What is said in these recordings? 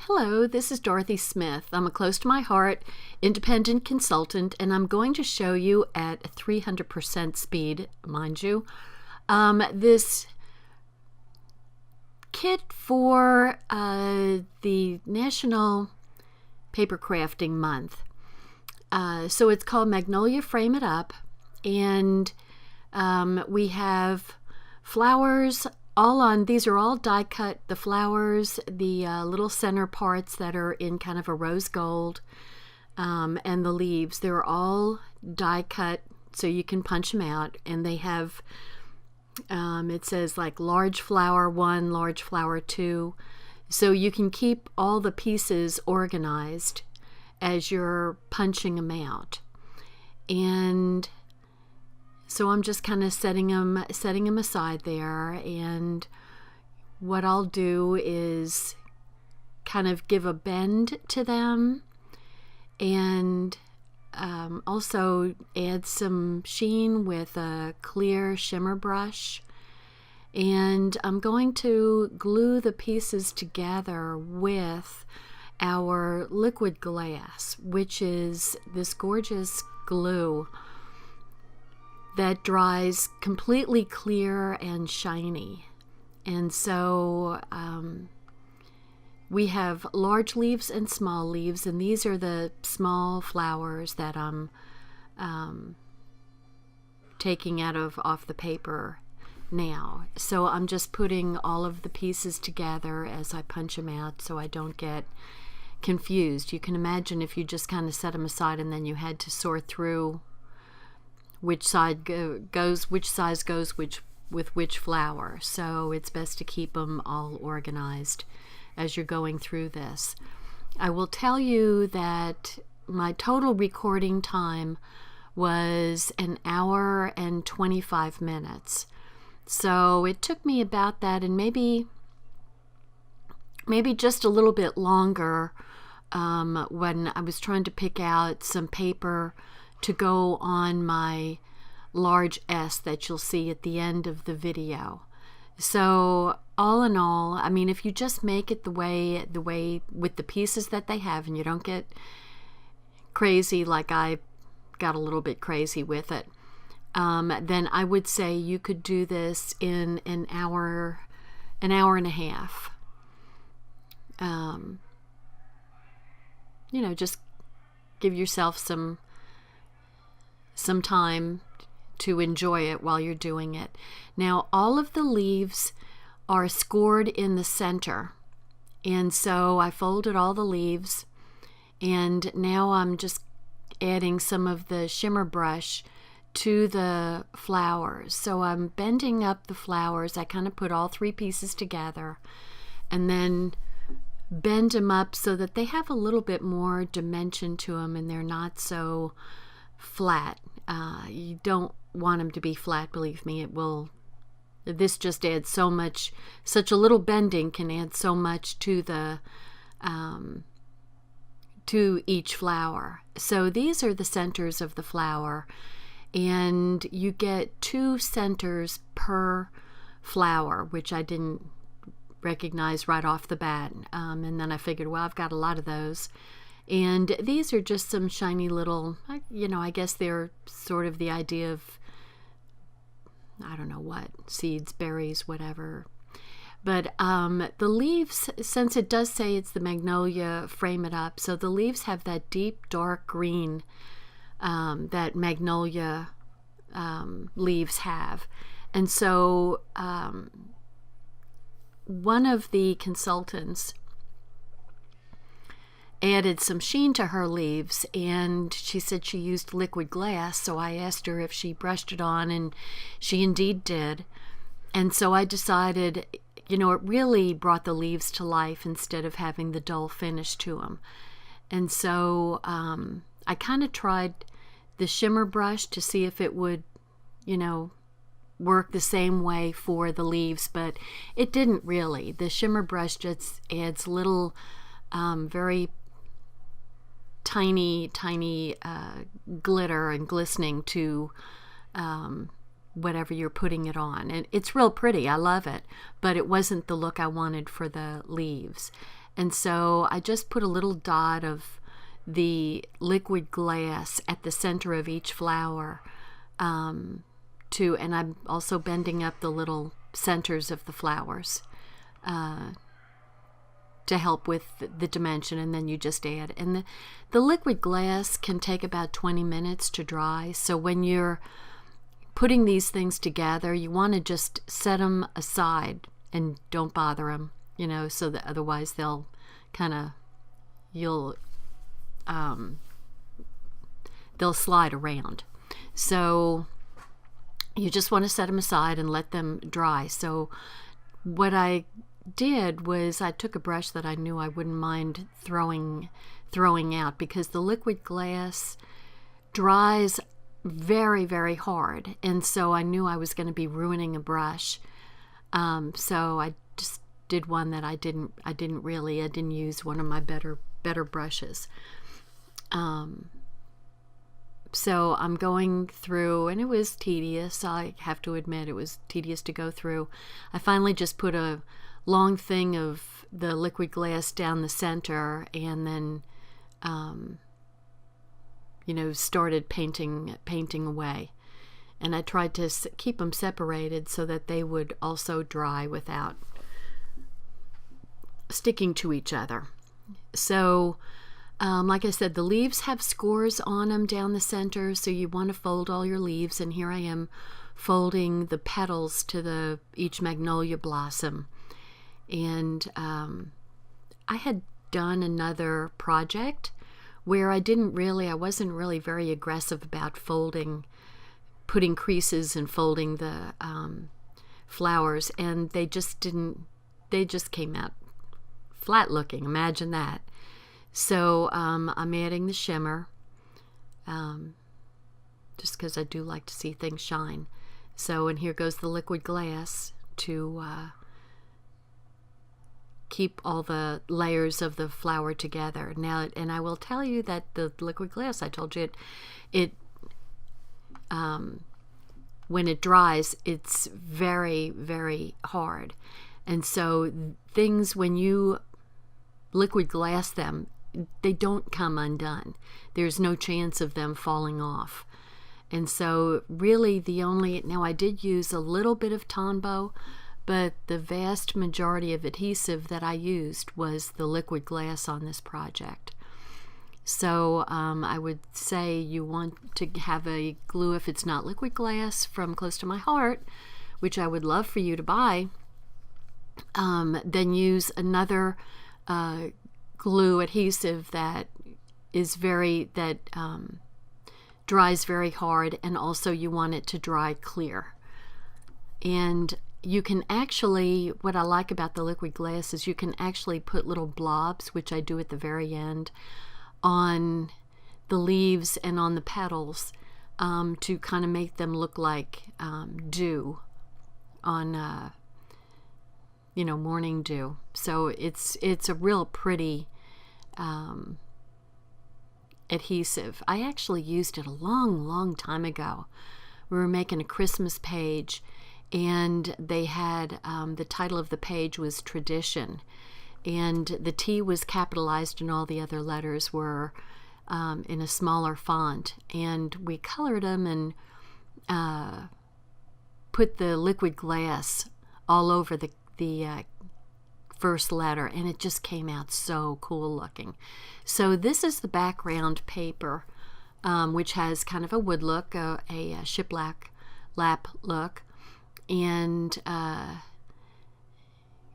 Hello, this is Dorothy Smith. I'm a close to my heart independent consultant, and I'm going to show you at 300% speed, mind you, this kit for the National Papercrafting Month. So it's called Magnolia Frame It Up, and we have flowers all on. These are all die cut. The flowers, the little center parts that are in kind of a rose gold, and the leaves, they're all die cut so you can punch them out. And they have, it says like large flower 1, large flower 2. So you can keep all the pieces organized as you're punching them out. And so I'm just kind of setting them aside there, and what I'll do is kind of give a bend to them, and also add some sheen with a clear shimmer brush. And I'm going to glue the pieces together with our liquid glass, which is this gorgeous glue that dries completely clear and shiny. And so we have large leaves and small leaves, and these are the small flowers that I'm taking off the paper now. So I'm just putting all of the pieces together as I punch them out so I don't get confused. You can imagine if you just kind of set them aside and then you had to sort through which side goes with which flower. So it's best to keep them all organized as you're going through this. I will tell you that my total recording time was 1 hour and 25 minutes. So it took me about that, and maybe just a little bit longer when I was trying to pick out some paper to go on my large S that you'll see at the end of the video. So all in all, I mean, if you just make it the way with the pieces that they have, and you don't get crazy like I got a little bit crazy with it, then I would say you could do this in an hour and a half. Just give yourself some time to enjoy it while you're doing it. Now, all of the leaves are scored in the center, and so I folded all the leaves, and now I'm just adding some of the shimmer brush to the flowers. So I'm bending up the flowers. I kind of put all 3 pieces together and then bend them up so that they have a little bit more dimension to them and they're not so flat. You don't want them to be flat, believe me. This just adds so much. Such a little bending can add so much to the to each flower. So these are the centers of the flower, and you get 2 centers per flower, which I didn't recognize right off the bat. And then I figured, well, I've got a lot of those. And these are just some shiny little, I guess they're sort of the idea of, I don't know what, seeds, berries, whatever. But the leaves, since it does say it's the Magnolia Frame It Up, so the leaves have that deep dark green that magnolia leaves have. And so one of the consultants added some sheen to her leaves, and she said she used liquid glass, so I asked her if she brushed it on, and she indeed did. And so I decided, it really brought the leaves to life instead of having the dull finish to them. And so I kind of tried the shimmer brush to see if it would, work the same way for the leaves, but it didn't really. The shimmer brush just adds little very tiny glitter and glistening to whatever you're putting it on. And it's real pretty. I love it. But it wasn't the look I wanted for the leaves. And so I just put a little dot of the liquid glass at the center of each flower, and I'm also bending up the little centers of the flowers to help with the dimension, and then you just add. And the liquid glass can take about 20 minutes to dry, so when you're putting these things together, you want to just set them aside and don't bother them, so that otherwise they'll they'll slide around. So you just want to set them aside and let them dry. So what I did was I took a brush that I knew I wouldn't mind throwing out, because the liquid glass dries very, very hard, and so I knew I was going to be ruining a brush. So I just did one that I didn't use one of my better brushes. So I'm going through, and it was tedious. I have to admit, it was tedious to go through. I finally just put a long thing of the liquid glass down the center, and then started painting away. And I tried to keep them separated so that they would also dry without sticking to each other. So like I said, the leaves have scores on them down the center, so you want to fold all your leaves, and here I am folding the petals to each magnolia blossom. And I had done another project where I wasn't really very aggressive about putting creases and folding the flowers, and they just came out flat looking. Imagine that. So I'm adding the shimmer, just because I do like to see things shine. So, and here goes the liquid glass to keep all the layers of the flower together. Now, and I will tell you that the liquid glass, I told you, it when it dries, it's very, very hard. And so things, when you liquid glass them, they don't come undone. There's no chance of them falling off. And so really now I did use a little bit of Tombow, but the vast majority of adhesive that I used was the liquid glass on this project. So I would say you want to have a glue, if it's not liquid glass, from Close to My Heart, which I would love for you to buy, then use another glue adhesive that dries very hard, and also you want it to dry clear. And you can actually, what I like about the liquid glass is you can actually put little blobs, which I do at the very end, on the leaves and on the petals to kind of make them look like dew on morning dew. So it's a real pretty adhesive. I actually used it a long time ago. We were making a Christmas page, and they had the title of the page was Tradition, and the T was capitalized and all the other letters were in a smaller font, and we colored them and put the liquid glass all over the first letter, and it just came out so cool looking. So this is the background paper, which has kind of a wood look, a shiplap look, and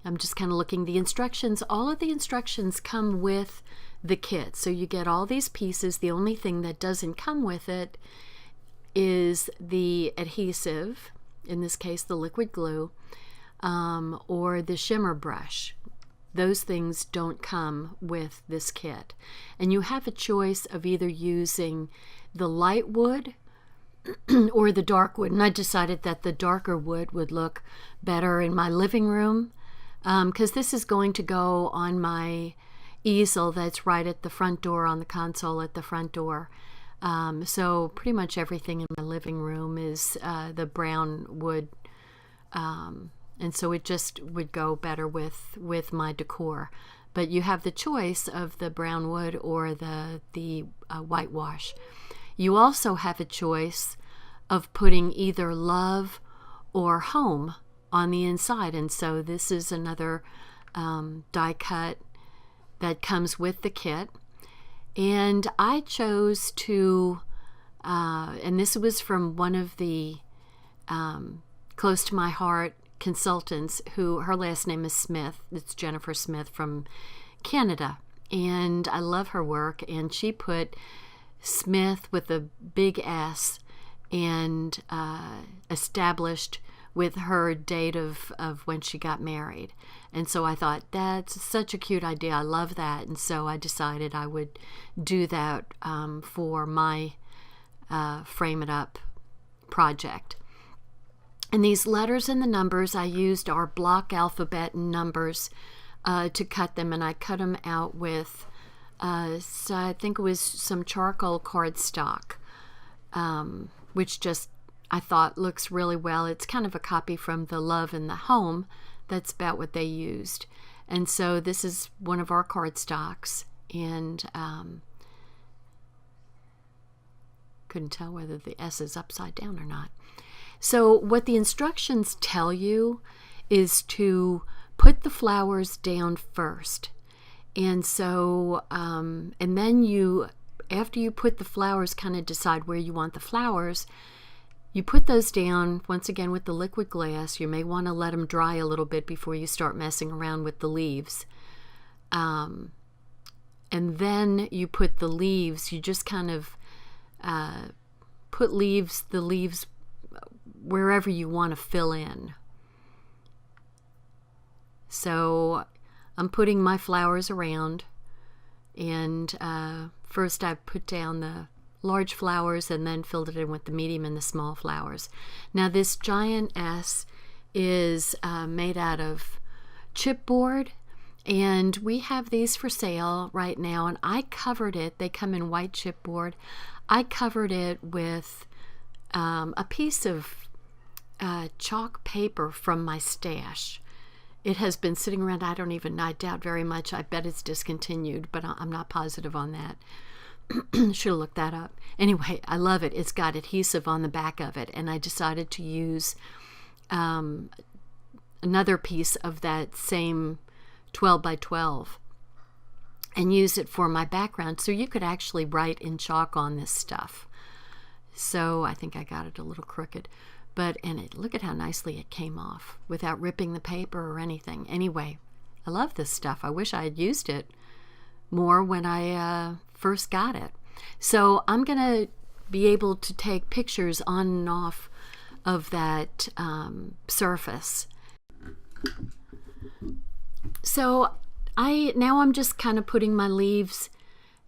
I'm just kind of looking. The instructions, all of the instructions come with the kit, so you get all these pieces. The only thing that doesn't come with it is the adhesive, in this case the liquid glue, or the shimmer brush. Those things don't come with this kit, and you have a choice of either using the light wood or the dark wood, and I decided that the darker wood would look better in my living room, because this is going to go on my easel that's right at the front door, on the console at the front door. So pretty much everything in my living room is the brown wood and so it just would go better with my decor. But you have the choice of the brown wood or the whitewash. You also have a choice of putting either love or home on the inside, and so this is another die cut that comes with the kit. And I chose to, and this was from one of the close to my heart consultants, who her last name is Smith. It's Jennifer Smith from Canada, and I love her work. And she put Smith with a big S and established with her date of when she got married. And so I thought, that's such a cute idea. I love that. And so I decided I would do that for my Frame It Up project. And these letters and the numbers I used are block alphabet and numbers to cut them. And I cut them out with, so I think it was some charcoal cardstock, which just I thought looks really well. It's kind of a copy from the Love and the Home. That's about what they used. And so this is one of our cardstocks, and couldn't tell whether the S is upside down or not. So what the instructions tell you is to put the flowers down first. And so, and then you, after you put the flowers, kind of decide where you want the flowers. You put those down, once again, with the liquid glass. You may want to let them dry a little bit before you start messing around with the leaves. And then you put the leaves, you just kind of put the leaves wherever you want to fill in. So I'm putting my flowers around, and first I put down the large flowers and then filled it in with the medium and the small flowers. Now this giant S is made out of chipboard, and we have these for sale right now, and I covered it. They come in white chipboard. I covered it with a piece of chalk paper from my stash. It has been sitting around, I doubt very much. I bet it's discontinued, but I'm not positive on that. Should have looked that up. Anyway, I love it. It's got adhesive on the back of it, and I decided to use another piece of that same 12 by 12 and use it for my background. So you could actually write in chalk on this stuff. So I think I got it a little crooked, but look at how nicely it came off without ripping the paper or anything. Anyway, I love this stuff. I wish I had used it more when I first got it. So I'm gonna be able to take pictures on and off of that surface. So I'm just kind of putting my leaves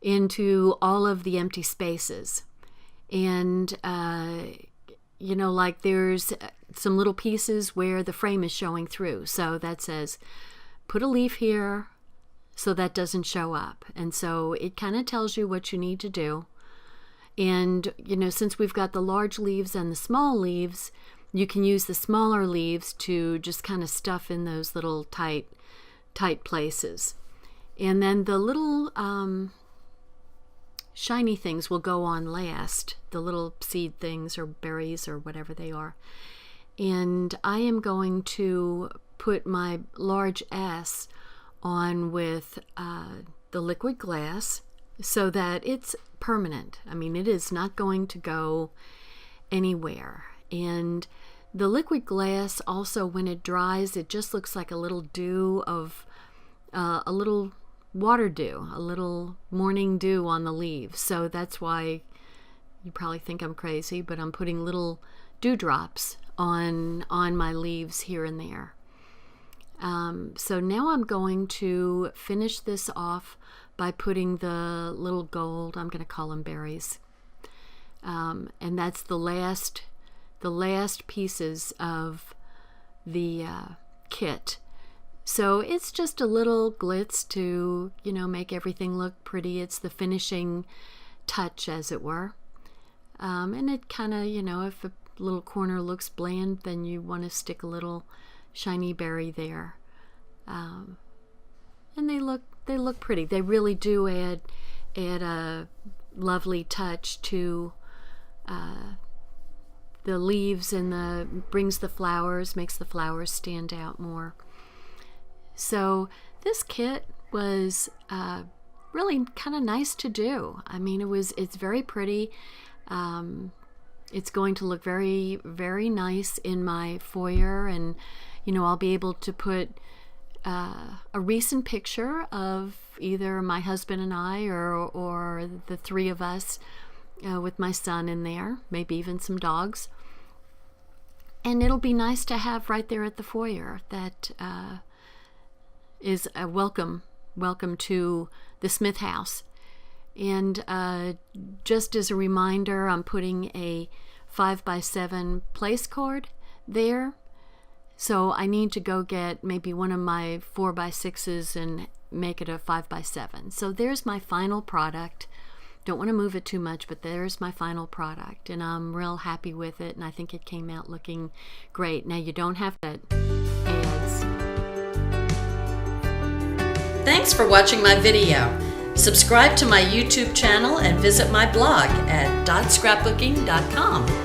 into all of the empty spaces, and like there's some little pieces where the frame is showing through, so that says put a leaf here so that doesn't show up. And so it kind of tells you what you need to do. And since we've got the large leaves and the small leaves, you can use the smaller leaves to just kind of stuff in those little tight places. And then the little shiny things will go on last, the little seed things or berries or whatever they are. And I am going to put my large S on with the liquid glass so that it's permanent. I mean, it is not going to go anywhere. And the liquid glass also, when it dries, it just looks like a little dew of a little water dew, a little morning dew on the leaves. So that's why you probably think I'm crazy, but I'm putting little dewdrops on my leaves here and there. So now I'm going to finish this off by putting the little gold, I'm going to call them berries, and that's the last pieces of the kit. So it's just a little glitz to, make everything look pretty. It's the finishing touch, as it were. And it kind of, if a little corner looks bland, then you want to stick a little shiny berry there. And they look pretty. They really do add a lovely touch to the leaves, and brings the flowers, makes the flowers stand out more. So this kit was really kind of nice to do. I mean, it's very pretty. It's going to look very, very nice in my foyer, and I'll be able to put a recent picture of either my husband and I, or the three of us with my son in there, maybe even some dogs. And it'll be nice to have right there at the foyer. That is a welcome to the Smith house. And just as a reminder, I'm putting a 5x7 place card there. So I need to go get maybe one of my 4x6s and make it a 5x7. So there's my final product. Don't want to move it too much, but there's my final product, and I'm real happy with it, and I think it came out looking great. Now, you don't have to ads. Thanks for watching my video. Subscribe to my YouTube channel and visit my blog at dotscrapbooking.com.